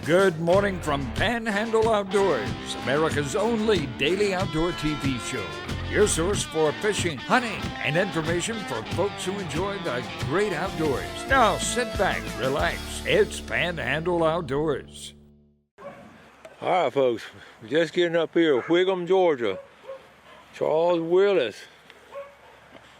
Good morning from Panhandle Outdoors, America's only daily outdoor TV show. Your source for fishing, hunting, and information for folks who enjoy the great outdoors. Now sit back, relax. It's Panhandle Outdoors. All right, folks, we're just getting up here, Whigham, Georgia. Charles Willis.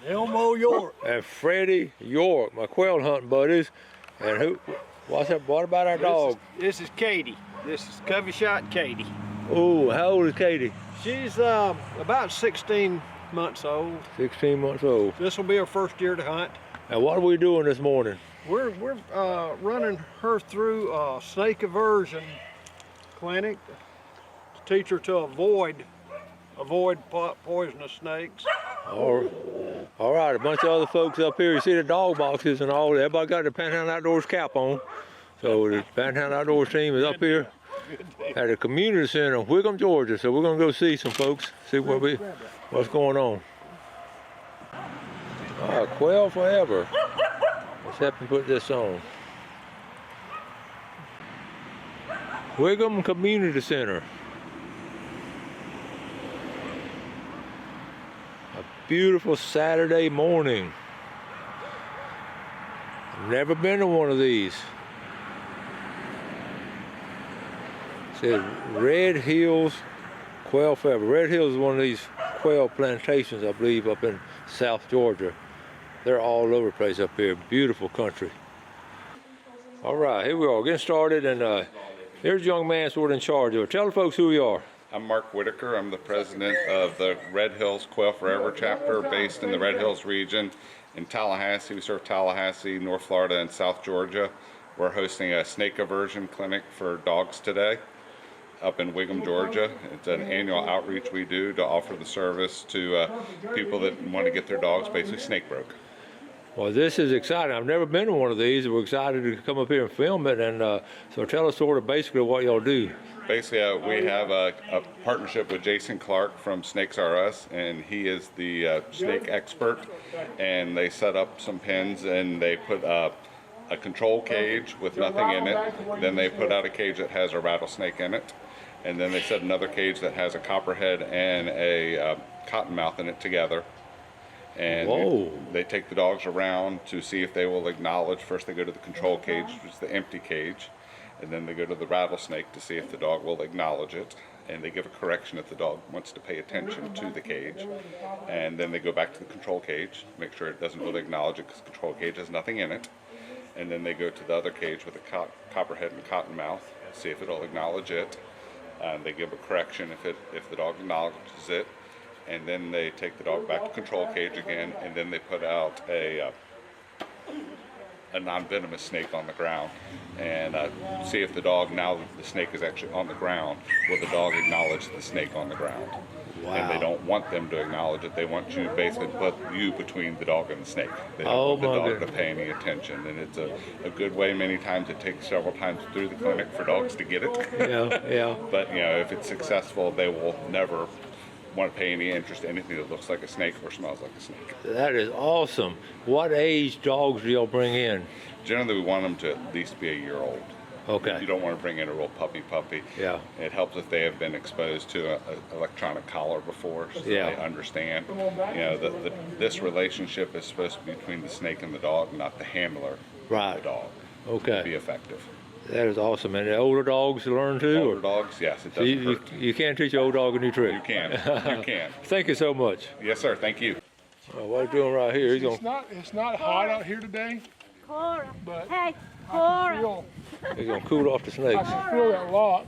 Elmo York. And Freddie York, my quail hunting buddies. And what about our dog? This is Katie. This is Covey Shot Katie. Oh, how old is Katie? She's about 16 months old. 16 months old. This will be her first year to hunt. And what are we doing this morning? We're running her through a snake aversion clinic to teach her to avoid poisonous snakes. All right, a bunch of other folks up here. You see the dog boxes and all. Everybody got the Panhandle Outdoors cap on. So the Panhandle Outdoors team is up here at the community center in Whigham, Georgia. So we're gonna go see some folks, see what's going on. All right, quail forever. Let's help me put this on. Whigham Community Center. Beautiful Saturday morning. I've never been to one of these. It says Red Hills Quail Forever. Red Hills is one of these quail plantations, I believe, up in South Georgia. They're all over the place up here. Beautiful country. All right, here we are, getting started, and here's a young man sort of in charge of it. Tell the folks who you are. I'm Mark Whitaker. I'm the president of the Red Hills Quail Forever chapter based in the Red Hills region in Tallahassee. We serve Tallahassee, North Florida, and South Georgia. We're hosting a snake aversion clinic for dogs today up in Whigham, Georgia. It's an annual outreach we do to offer the service to people that want to get their dogs basically snake broke. Well, this is exciting. I've never been to one of these. We're excited to come up here and film it. And so tell us sort of basically what y'all do. Basically, we have a partnership with Jason Clark from Snakes R Us, and he is the snake expert. And they set up some pens, and they put a control cage with nothing in it. Then they put out a cage that has a rattlesnake in it. And then they set another cage that has a copperhead and a cottonmouth in it together. And they take the dogs around to see if they will acknowledge. First they go to the control cage, which is the empty cage. And then they go to the rattlesnake to see if the dog will acknowledge it. And they give a correction if the dog wants to pay attention to the cage. And then they go back to the control cage, make sure it doesn't really acknowledge it because the control cage has nothing in it. And then they go to the other cage with a copperhead and cottonmouth, see if it'll acknowledge it. And they give a correction if the dog acknowledges it. And then they take the dog back to control cage again, and then they put out a non-venomous snake on the ground and see if the dog, now that the snake is actually on the ground, will the dog acknowledge the snake on the ground. Wow. And they don't want them to acknowledge it. They want you to basically put you between the dog and the snake. They don't want the dog to pay any attention. And it's a good way. Many times it takes several times through the clinic for dogs to get it. Yeah. But if it's successful, they will never want to pay any interest in anything that looks like a snake or smells like a snake. That is awesome. What age dogs do y'all bring in? Generally, we want them to at least be a year old. Okay. You don't want to bring in a real puppy. Yeah. It helps if they have been exposed to an electronic collar before, so they understand. This relationship is supposed to be between the snake and the dog, not the handler of the dog. Okay. To be effective. That is awesome. And the older dogs learn too? Older dogs, yes, it doesn't hurt. You can't teach an old dog a new trick. You can. You can. Thank you so much. Yes, sir. Thank you. What are you doing right here? It's not hot out here today. Cora. But Hey, Cora. He's going to cool off the snakes. I can feel that lock.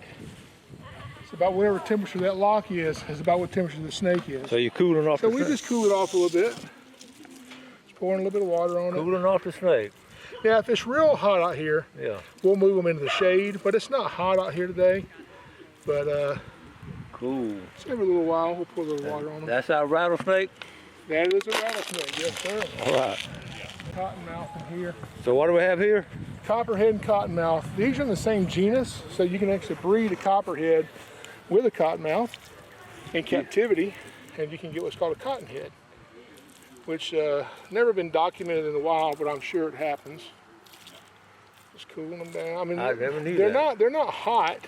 It's about whatever temperature that lock is about what temperature the snake is. So you're cooling off the snake? So we just cool it off a little bit. Just pouring a little bit of water on it. Cooling off the snake. Yeah, if it's real hot out here, we'll move them into the shade. But it's not hot out here today. But cool. Just every little while, we'll pour a little water on them. That's our rattlesnake? That is a rattlesnake, yes, sir. All right. Cottonmouth in here. So what do we have here? Copperhead and cottonmouth. These are in the same genus, so you can actually breed a copperhead with a cottonmouth in captivity, and you can get what's called a cottonhead, which never been documented in the wild, but I'm sure it happens. It's cooling them down. I mean, I never knew that. They're not hot,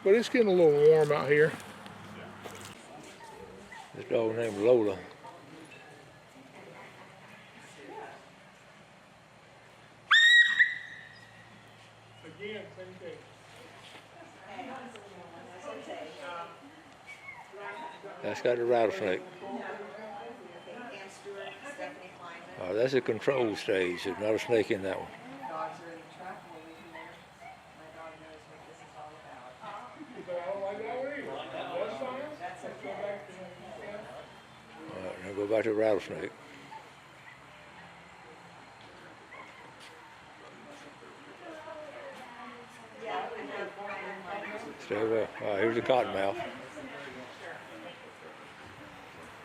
but it's getting a little warm out here. This dog named Lola. Again, same thing. That's got the rattlesnake. Oh, that's a control stage. There's not a snake in that one. Dogs are in the truck, we'll leave them there. My dog knows what this is all about. I don't like that one either. That's fine. That's okay. All right, now go back to the rattlesnake. Stay well. All right, here's the cottonmouth.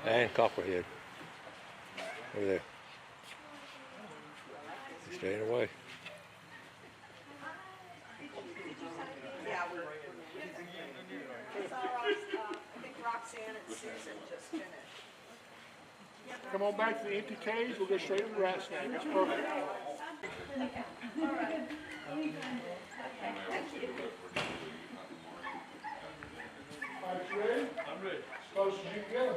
And copperhead. Over there. Staying away. Yeah, we saw I think Roxanne and Susan just finished. Come on back to the empty cage. We'll go straight to the rat snake. That's perfect. All right, you ready? I'm ready. As close as you can go.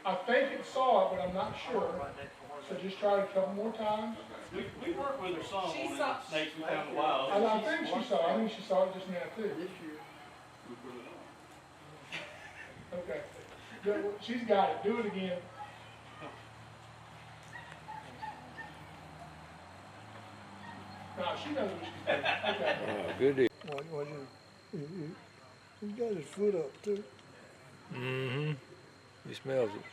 I think it saw it, but I'm not sure. So just try it a couple more times. We worked with her son She on saw- snakes we found in the wild. I think she saw it. I think she saw it just now too. Okay. She's got it. Do it again. No, she knows what she's doing. Okay. Oh, good deal. He's got his foot up too. Mm-hmm. He smells it.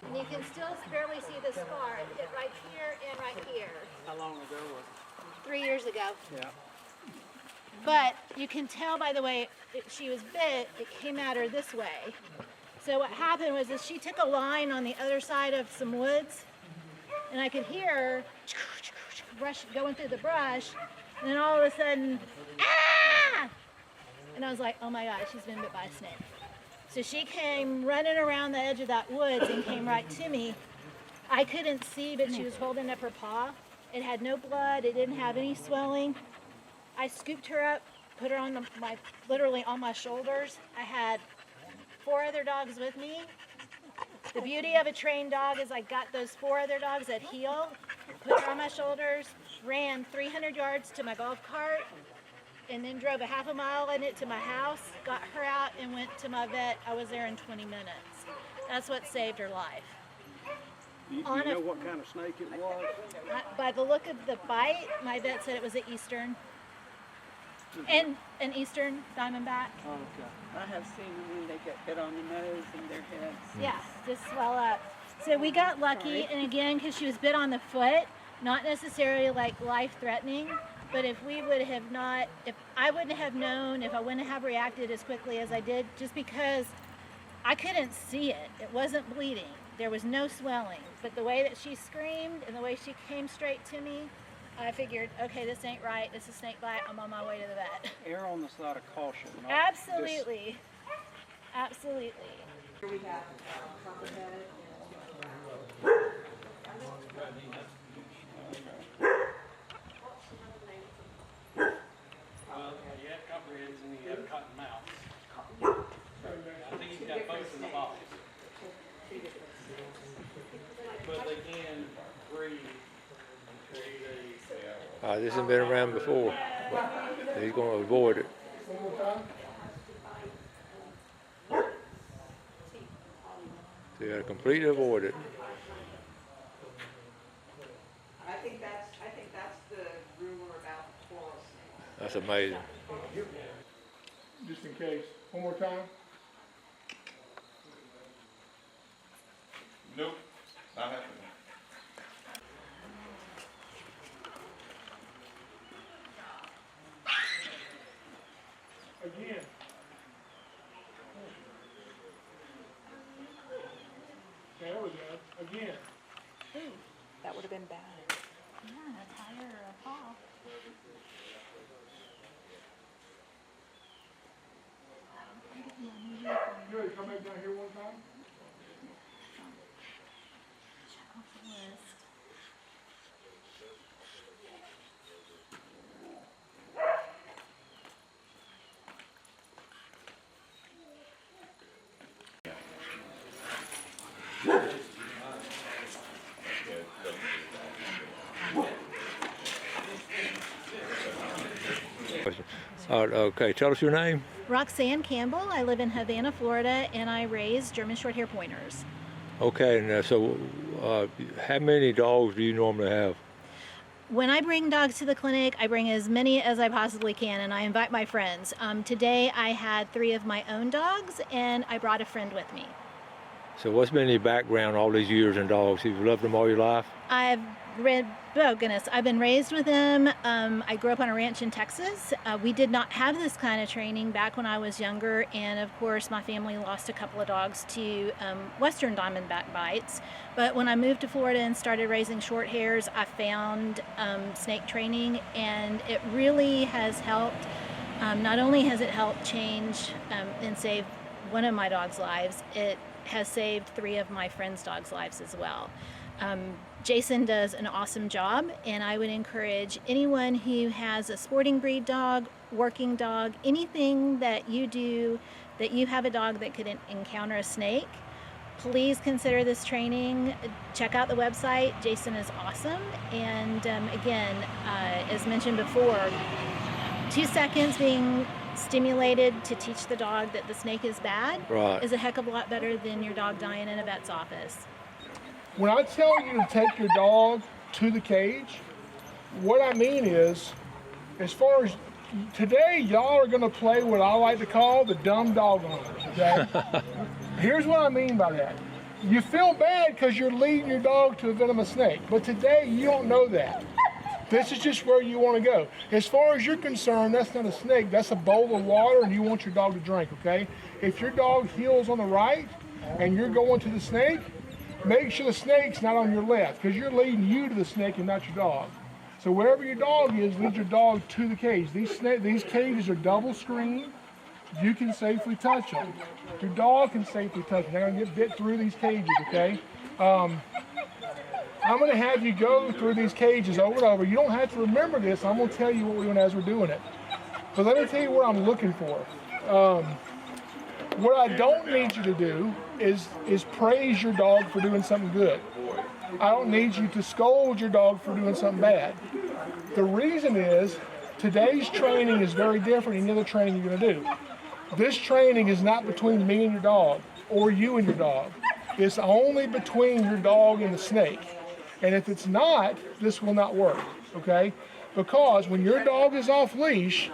And you can still barely see the scar. It hit right here and right here. How long ago was it? 3 years ago. Yeah. But you can tell by the way she was bit, it came at her this way. So what happened was she took a line on the other side of some woods, and I could hear her going through the brush, and then all of a sudden, ah! And I was like, oh my God, she's been bit by a snake. So she came running around the edge of that woods and came right to me. I couldn't see, but she was holding up her paw. It had no blood, it didn't have any swelling. I scooped her up, put her on literally on my shoulders. I had 4 other dogs with me. The beauty of a trained dog is I got those 4 other dogs at heel, put her on my shoulders, ran 300 yards to my golf cart, and then drove a half a mile in it to my house, got her out and went to my vet. I was there in 20 minutes. That's what saved her life. Do you know what kind of snake it was? By the look of the bite, my vet said it was an Eastern. And an Eastern Diamondback. Oh, okay. I have seen them when they get hit on the nose and their heads. Yeah, just swell up. So we got lucky, and again, because she was bit on the foot, not necessarily like life-threatening, but if we would have not, if I wouldn't have known, if I wouldn't have reacted as quickly as I did, just because I couldn't see it. It wasn't bleeding. There was no swelling. But the way that she screamed and the way she came straight to me, I figured, okay, this ain't right. This is snake bite. I'm on my way to the vet. Err on the side of caution. not Absolutely. Absolutely. Here we have copperhead. You have copperheads and you have cottonmouths. I think he's got both in the box. But they can breed and create a... This hasn't been around before, but he's going to avoid it. One more time. So you got to completely avoid it. I think that's the rumor about coral snakes. That's amazing. Just in case. One more time. Nope, not happening. Again. There we go. Again. That would have been bad. Yeah, a tire or a paw. Okay, tell us your name. Roxanne Campbell. I live in Havana, Florida, and I raise German Shorthair Pointers. Okay, and so how many dogs do you normally have? When I bring dogs to the clinic, I bring as many as I possibly can, and I invite my friends. Today I had 3 of my own dogs, and I brought a friend with me. So what's been your background all these years in dogs? You've loved them all your life? I've been raised with them. I grew up on a ranch in Texas. We did not have this kind of training back when I was younger, and of course my family lost a couple of dogs to Western Diamondback bites. But when I moved to Florida and started raising short hairs, I found snake training, and it really has helped. Not only has it helped change and save one of my dogs' lives, it has saved 3 of my friends' dogs' lives as well. Jason does an awesome job, and I would encourage anyone who has a sporting breed dog, working dog, anything that you do, that you have a dog that could encounter a snake, please consider this training. Check out the website. Jason is awesome. And again, as mentioned before, 2 seconds being stimulated to teach the dog that the snake is bad is a heck of a lot better than your dog dying in a vet's office. When I tell you to take your dog to the cage, what I mean is, as far as today, y'all are gonna play what I like to call the dumb dog owner, okay? Here's what I mean by that. You feel bad because you're leading your dog to a venomous snake, but today you don't know that. This is just where you want to go. As far as you're concerned, that's not a snake, that's a bowl of water and you want your dog to drink, okay? If your dog heels on the right and you're going to the snake, make sure the snake's not on your left, because you're leading you to the snake and not your dog. So wherever your dog is, lead your dog to the cage. These cages are double screened. You can safely touch them. Your dog can safely touch them. They're going to get bit through these cages, okay? I'm going to have you go through these cages over and over. You don't have to remember this. I'm going to tell you what we're doing as we're doing it. But let me tell you what I'm looking for. What I don't need you to do is praise your dog for doing something good. I don't need you to scold your dog for doing something bad. The reason is today's training is very different than the other training you're going to do. This training is not between me and your dog or you and your dog. It's only between your dog and the snake. And if it's not, this will not work, okay? Because when your dog is off leash,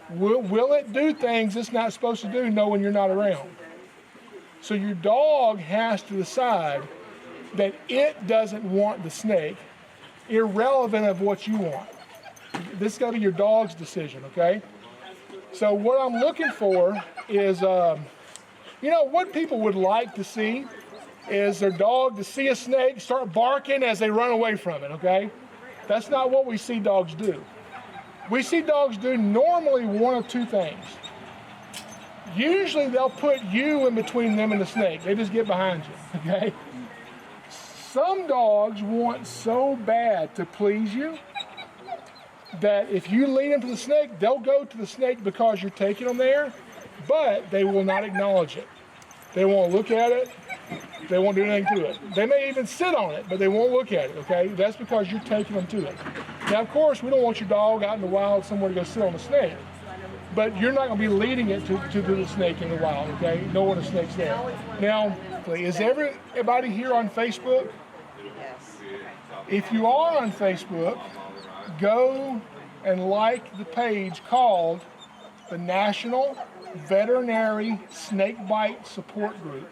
will it do things it's not supposed to do knowing you're not around? So your dog has to decide that it doesn't want the snake, irrelevant of what you want. This has got to be your dog's decision, okay? So what I'm looking for is, what people would like to see is their dog to see a snake, start barking as they run away from it, okay? That's not what we see dogs do. We see dogs do normally one of 2 things. Usually they'll put you in between them and the snake. They just get behind you, okay? Some dogs want so bad to please you that if you lead them to the snake, they'll go to the snake because you're taking them there, but they will not acknowledge it. They won't look at it. They won't do anything to it. They may even sit on it, but they won't look at it, okay? That's because you're taking them to it. Now, of course, we don't want your dog out in the wild somewhere to go sit on the snake, but you're not going to be leading it to the snake in the wild, okay? Know when a snake's there. Now, is everybody here on Facebook? Yes. If you are on Facebook, go and like the page called the National Veterinary Snakebite Support Group.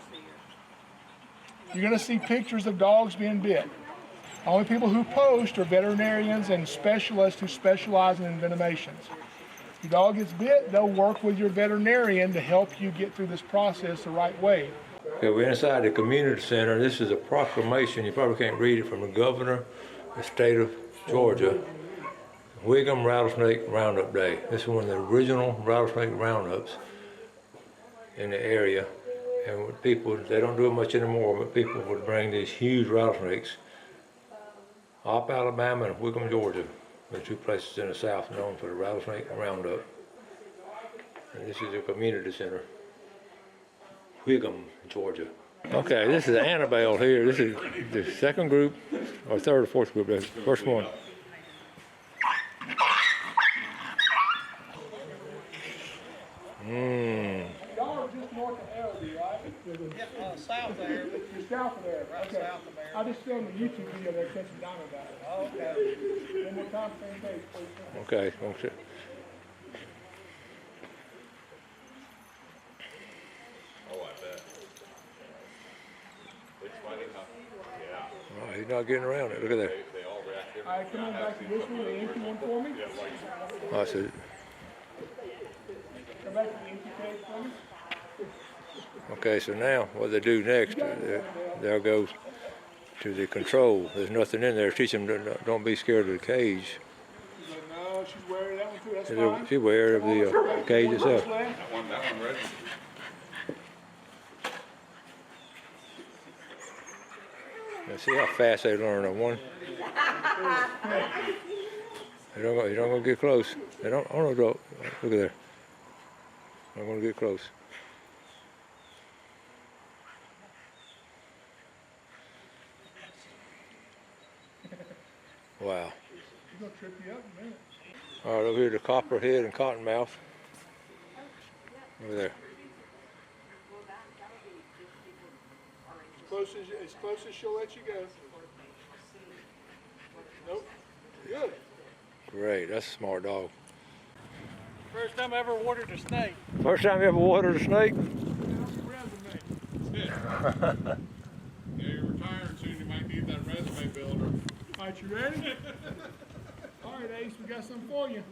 You're going to see pictures of dogs being bit. Only people who post are veterinarians and specialists who specialize in envenomations. If your dog gets bit, they'll work with your veterinarian to help you get through this process the right way. Okay, we're inside the community center. This is a proclamation. You probably can't read it, from the governor of the state of Georgia. Whigham Rattlesnake Roundup Day. This is one of the original rattlesnake roundups in the area. And people, they don't do it much anymore, but people would bring these huge rattlesnakes up Alabama and Whigham, Georgia. The 2 places in the South known for the rattlesnake roundup. And this is the community center. Whigham, Georgia. Okay, this is Annabelle here. This is the second group, or third or fourth group. The first one. north of Elby, right? Yeah, south there, Just south of there. right Okay. south of there. I just filmed a YouTube video there catching diamondbacks. Oh, okay. One more time, same page, please. Okay. Okay. Oh, I bet. It's funny how, yeah, Oh, he's not getting around it. Look at that. they all react different. All right, come on back to this one, the empty one for me. Oh, I said, Come back to the empty cage for me. okay, so now what they do next, they'll go to the control. There's nothing in there. Teach them to don't be scared of the cage. No, she's wearing that one too, that's fine. She's aware of the cage itself. That one ready? Now see how fast they learn on one. They don't go get close. They don't. Oh no, don't. Look at there. I'm gonna get close. Wow. She's gonna trip you up in a minute. All right, over here the copperhead and cottonmouth. Over there. As close as she'll let you go. Nope. Good. Great. That's a smart dog. First time I ever watered a snake. First time you ever watered a snake? Yeah, you're retiring soon. You might need that resume builder. All right, you ready? All right, Ace, we got something for you.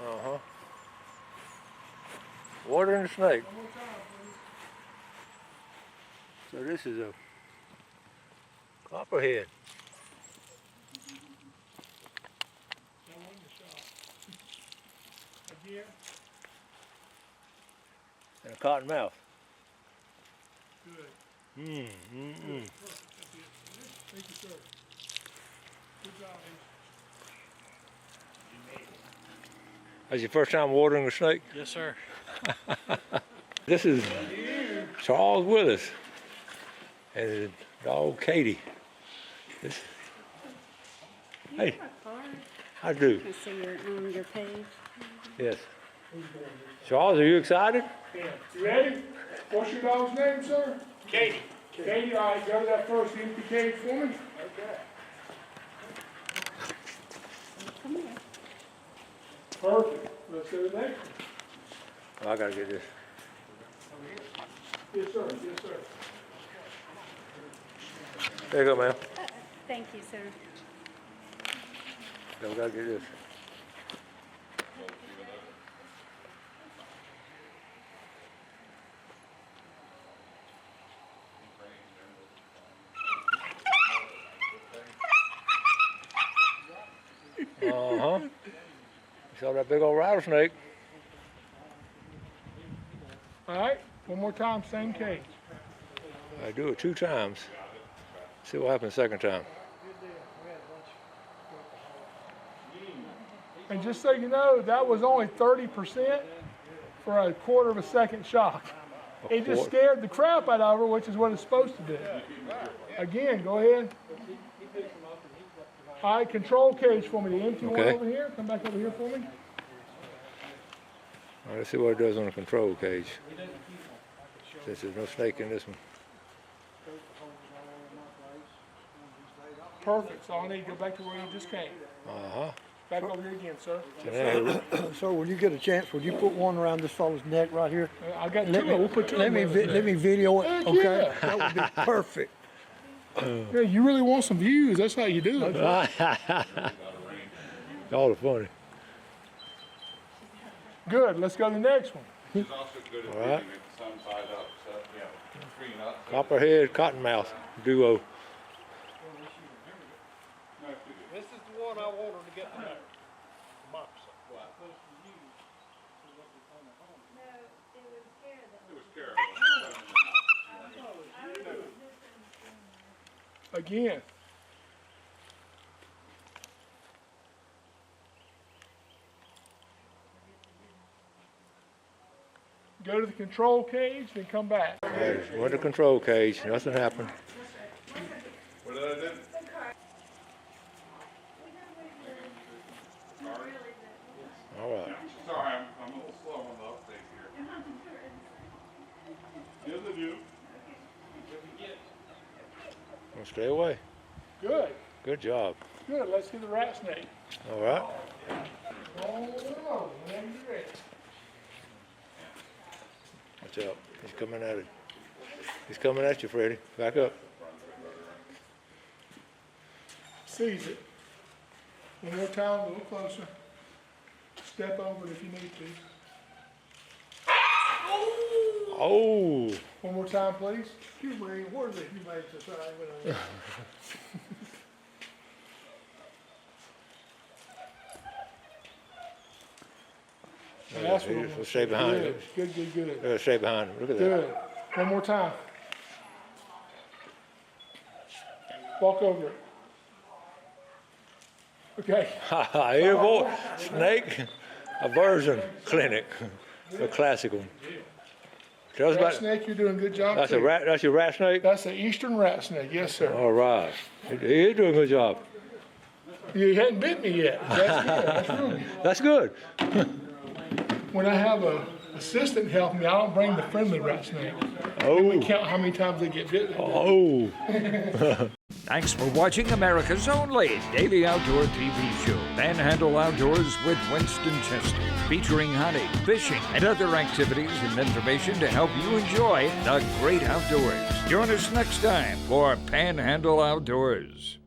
Uh-huh. Watering a snake. One more time, please. So this is a copperhead. That one in the shot. Again. And a cottonmouth. Good. Mmm. Thank you, sir. Good job, Ace. That's your first time watering a snake? Yes, sir. This is Charles Willis and his dog Katie. Hey, I do. I see you're on your page. Yes. Charles, are you excited? Yeah. You ready? What's your dog's name, sir? Katie. Katie, all right, go to that first empty cage for me. Okay. Come here. Perfect. Let's go to the next one. Oh, I gotta get this. Yes, sir. Yes, sir. There you go, ma'am. Thank you, sir. Yeah, we gotta get this. Uh-huh. You saw that big old rattlesnake. All right, one more time, same cage. I do it 2 times. See what happens second time. And just so you know, that was only 30% for a quarter of a second shock. It just scared the crap out of her, which is what it's supposed to do. Again, go ahead. All right, control cage for me. The empty one Okay. over here. Come back over here for me. All right, let's see what it does on the control cage. Since there's no snake in this one. Perfect. So I need to go back to where you just came. Uh-huh. Back over here again, sir. So now, So when you get a chance, would you put one around this fellow's neck right here? I got two. Let me, We'll put two. let me, of them. let me video it, Heck okay? yeah. That would be perfect. Yeah, you really want some views. That's how you do it. all funny. Good. Let's go to the next one. He's also good at All right. feeding it sun side up, so, yeah, screen up. Copperhead, cottonmouth duo. This is the one I wanted to get to know. It was Carol. Again. Go to the control cage, then come back. Went to control cage, nothing happened. Well, stay away. Good. Good job. Good. Let's get the rat snake. All right. Roll over whenever you're ready. Watch out. He's coming at it. He's coming at you, Freddie. Back up. Seize it. One more time, a little closer. Step over it if you need to. Oh. One more time, please. Excuse me, where's the Humane Society? That's what We'll stay behind good. him. Good. Stay behind him. Look at that. Good. One more time. Walk over it. Okay. Here, boy. Snake aversion clinic. The classic one. Tell us Rat about snake, you're doing a good job that's too. a rat. That's your rat snake. That's an eastern rat snake, yes sir. All right. He is doing a good job. You hadn't bit me yet. That's good. That's really That's good. When I have a assistant help me, I don't bring the friendly rat snake. We Oh. count how many times they get bitten. Oh. Thanks for watching America's only daily outdoor TV show, Panhandle Outdoors with Winston Chester, featuring hunting, fishing, and other activities and information to help you enjoy the great outdoors. Join us next time for Panhandle Outdoors.